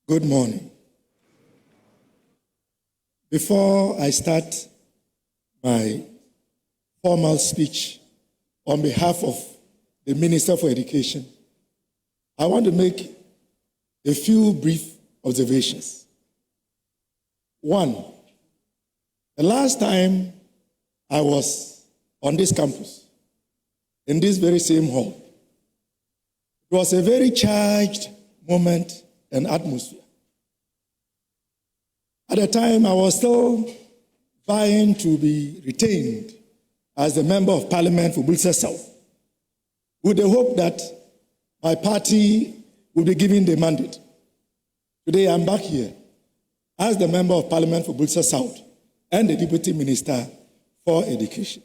Good morning. Before I start my formal speech on behalf of the Minister for Education, I want to make a few brief observations. One, the last time I was on this campus, in this very same hall, it was a very charged moment and atmosphere. At the time, I was still vying to be retained as the Member of Parliament for Bulsa South, with the hope that my party would be given the mandate. Today, I'm back here as the Member of Parliament for Bulsa South and the Deputy Minister for Education.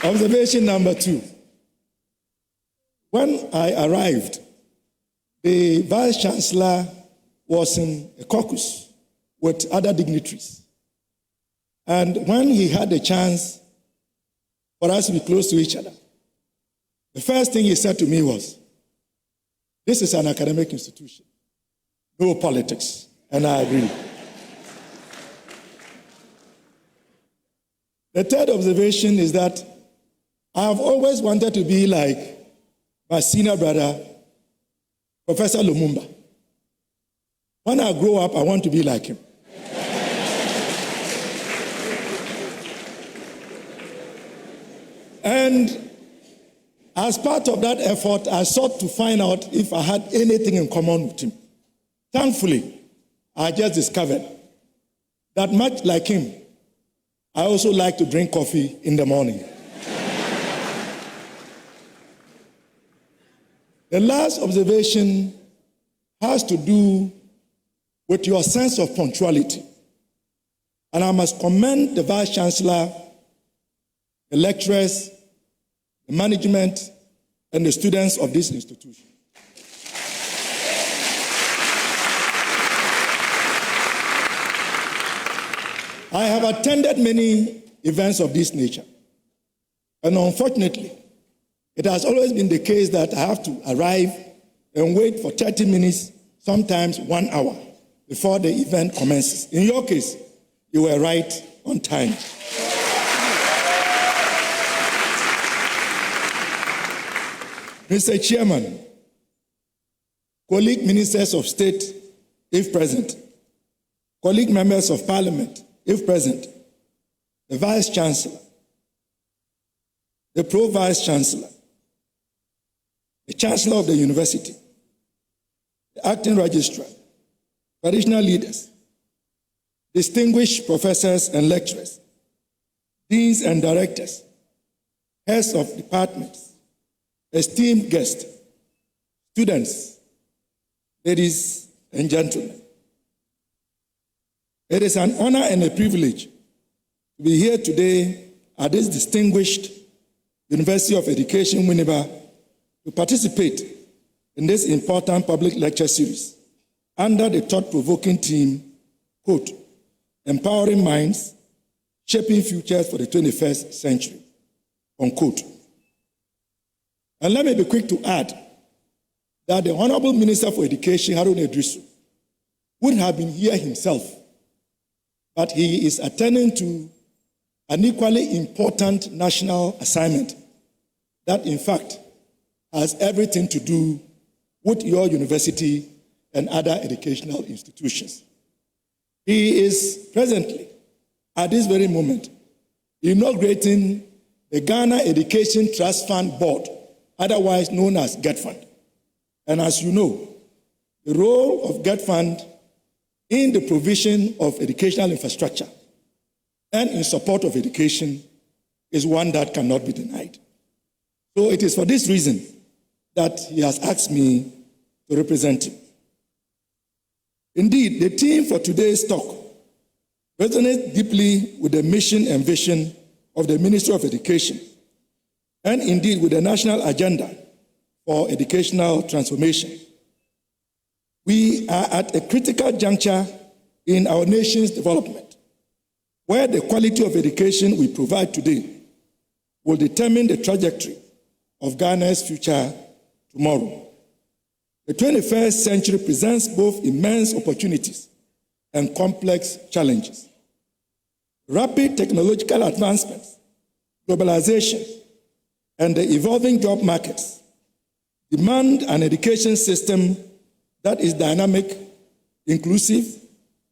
Observation number 2. When I arrived, the Vice-Chancellor was in a caucus with other dignitaries. And when he had the chance for us to be close to each other, the first thing he said to me was, "This is an academic institution, no politics." And I agree. The third observation is that I have always wanted to be like my senior brother, Professor Lumumba. When I grow up, I want to be like him. And as part of that effort, I sought to find out if I had anything in common with him. Thankfully, I just discovered that much like him, I also like to drink coffee in the morning. The last observation has to do with your sense of punctuality. And I must commend the Vice-Chancellor, the lecturers, the management, and the students of this institution. I have attended many events of this nature. And unfortunately, it has always been the case that I have to arrive and wait for 30 minutes, sometimes 1 hour, before the event commences. In your case, you were right on time. Mr. Chairman, colleague ministers of state, if present, colleague members of parliament, if present, the Vice-Chancellor, the Pro-Vice-Chancellor, the Chancellor of the University, the Acting Registrar, traditional leaders, distinguished professors and lecturers, deans and directors, heads of departments, esteemed guests, students, ladies and gentlemen. It is an honor and a privilege to be here today at this distinguished University of Education, Winneba, to participate in this important public lecture series under the thought-provoking theme, quote, "Empowering Minds, Shaping Futures for the 21st Century," unquote. And let me be quick to add that the Honorable Minister for Education, Harun Idrisu, wouldn't have been here himself, but he is attending to an equally important national assignment that, in fact, has everything to do with your university and other educational institutions. He is presently, at this very moment, inaugurating the Ghana Education Trust Fund Board, otherwise known as GET Fund. And as you know, the role of GET Fund in the provision of educational infrastructure and in support of education is one that cannot be denied. So it is for this reason that he has asked me to represent him. Indeed, the theme for today's talk resonates deeply with the mission and vision of the Ministry of Education, and indeed with the national agenda for educational transformation. We are at a critical juncture in our nation's development, where the quality of education we provide today will determine the trajectory of Ghana's future tomorrow. The 21st century presents both immense opportunities and complex challenges. Rapid technological advancements, globalization, and the evolving job markets demand an education system that is dynamic, inclusive,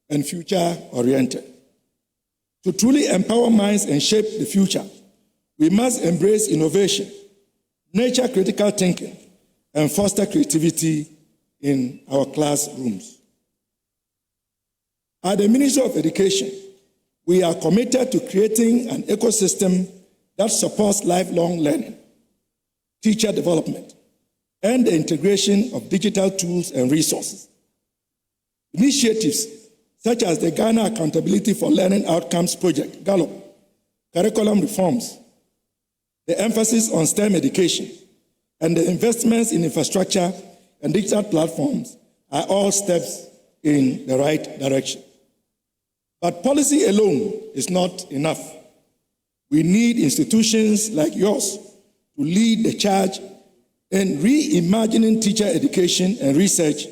and future-oriented. To truly empower minds and shape the future, we must embrace innovation, nurture critical thinking, and foster creativity in our classrooms. At the Ministry of Education, we are committed to creating an ecosystem that supports lifelong learning, teacher development, and the integration of digital tools and resources. Initiatives such as the Ghana Accountability for Learning Outcomes Project, GALLOP, curriculum reforms, the emphasis on STEM education, and the investments in infrastructure and digital platforms are all steps in the right direction. But policy alone is not enough. We need institutions like yours to lead the charge in reimagining teacher education and research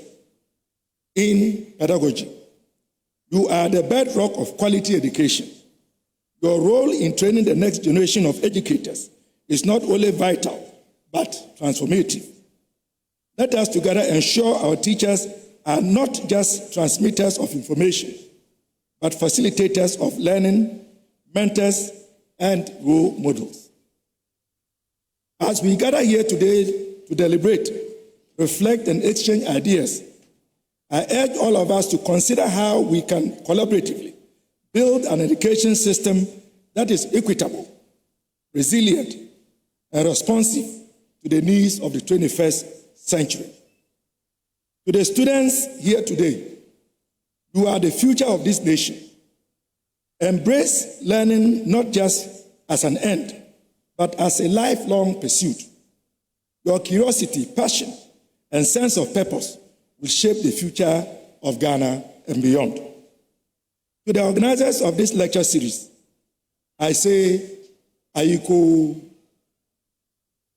in pedagogy. You are the bedrock of quality education. Your role in training the next generation of educators is not only vital, but transformative. Let us together ensure our teachers are not just transmitters of information, but facilitators of learning, mentors, and role models. As we gather here today to deliberate, reflect, and exchange ideas, I urge all of us to consider how we can collaboratively build an education system that is equitable, resilient, and responsive to the needs of the 21st century. To the students here today, you are the future of this nation. Embrace learning not just as an end, but as a lifelong pursuit. Your curiosity, passion, and sense of purpose will shape the future of Ghana and beyond. To the organizers of this lecture series, I say, Ayiko,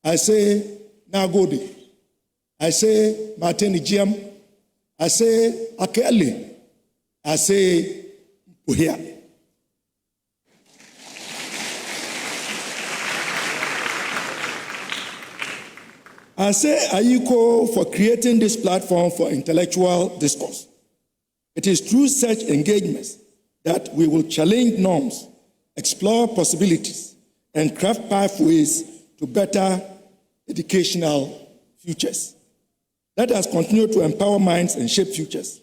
I say, Nagode, I say, Martin Ijiam, I say, Akele, I say, Uhia. I say Ayiko for creating this platform for intellectual discourse. It is through such engagements that we will challenge norms, explore possibilities, and craft pathways to better educational futures. Let us continue to empower minds and shape futures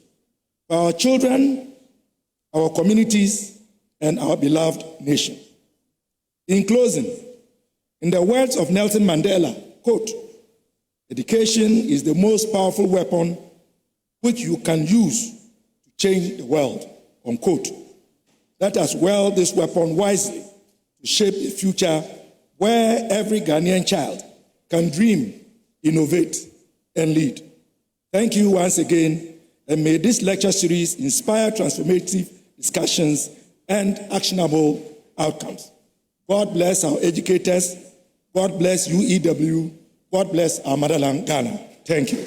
for our children, our communities, and our beloved nation. In closing, in the words of Nelson Mandela, quote, "Education is the most powerful weapon which you can use to change the world," unquote. Let us wield this weapon wisely to shape a future where every Ghanaian child can dream, innovate, and lead. Thank you once again, and may this lecture series inspire transformative discussions and actionable outcomes. God bless our educators. God bless UEW. God bless our motherland, Ghana. Thank you.